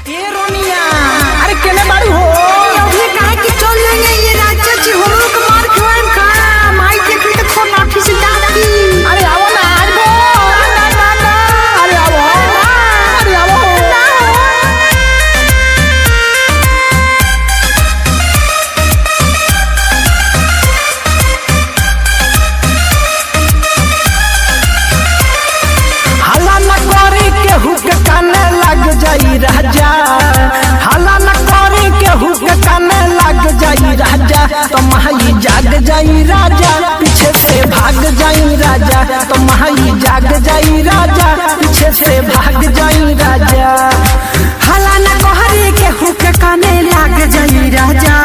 ये रोनिया अरे केने बारू हो अभी काहे कि चल लेंगे ये राजा जी हम लोग मार खवाएं खा माई के भी तो फोन लाठी से डालती। अरे आओ ना आज बो ना अरे आओ अरे आओ हल्ला न करे केहू के काने लग जाई राजा हल्ला न करे केहू के काने लग जाई राजा तो माई जाग जाई राजा पीछे से भाग जाई राजा तो माई जाग जाई राजा पीछे से भाग जाई राजा हला न कहरी के हुक काने लाग जाई राजा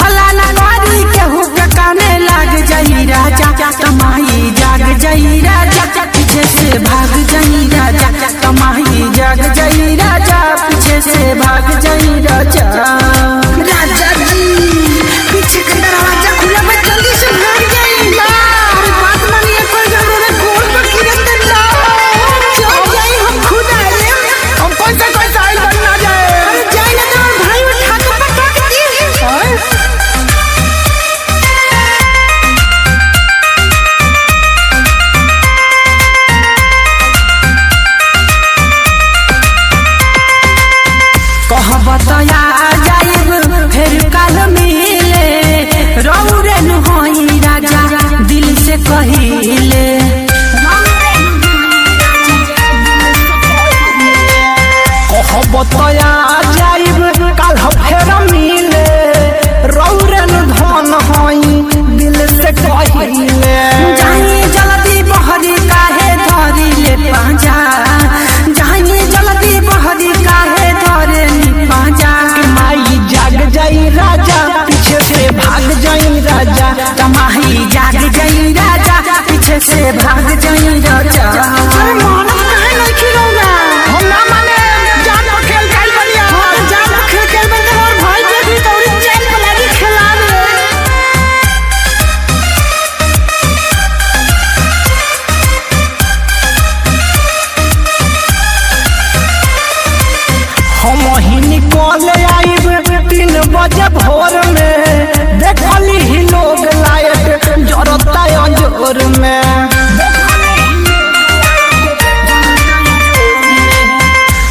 हला न कहरी के हुक काने लाग जाई राजा तमाही जाग जाई राजा पीछे से भाग जाई राजा तमाही जाग जाई राजा पीछे से भाग जाई राजा। राजा जी पीछे का दरवाजा खुला मैं जल्दी से भाग जाई ना अरे बात मानिए कोई जरूरत गोल पर गिरते ना चल जाई हम खुद आए हम कैसे आइल बन ना जाए अरे जाई ना तो भाई उठा के पटक दी। कह बताया जाइब फिर कल मिले रौरे होई राजा दिल से कहिले कह बताया जाइब कल फेर मिले रौरन धन हई दिल से कहिले जाइए जल्दी बहरी काहे धरी ले पाजा जाइए जल्दी बहरी काहे धरे नी पाजा माई जाग जाई राजा पीछे से भाग जाई राजा तमाही जाग जाई राजा पीछे से भाग जाई राजा। अरे मानव काहे नहीं खिलौना हम ना माने जान पर खेल गइल बनिया जान खेल के बंदे और भाई देखी तोरी चैन पे लगी खिलावे। हम ही निकल आइब 3 बजे भोर में देखली ही लोग लायक जरता अंजोर में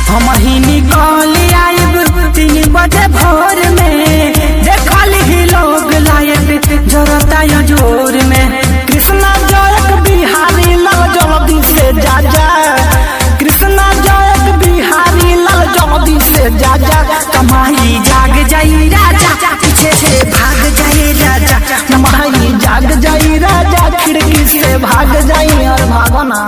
हम ही निकल आइब 3 बजे भोर में देखल ही लोग लायक जरता जोर में कृष्णा जयक बिहारी लाल जल्दी से जा जा कृष्णा जयक बिहारी लाल जल्दी से जा जा कमाई जाग जाई राजा पीछे से भाग जाई राजा माई जाग जाई राजा खिड़की से भाग जाई और भागना।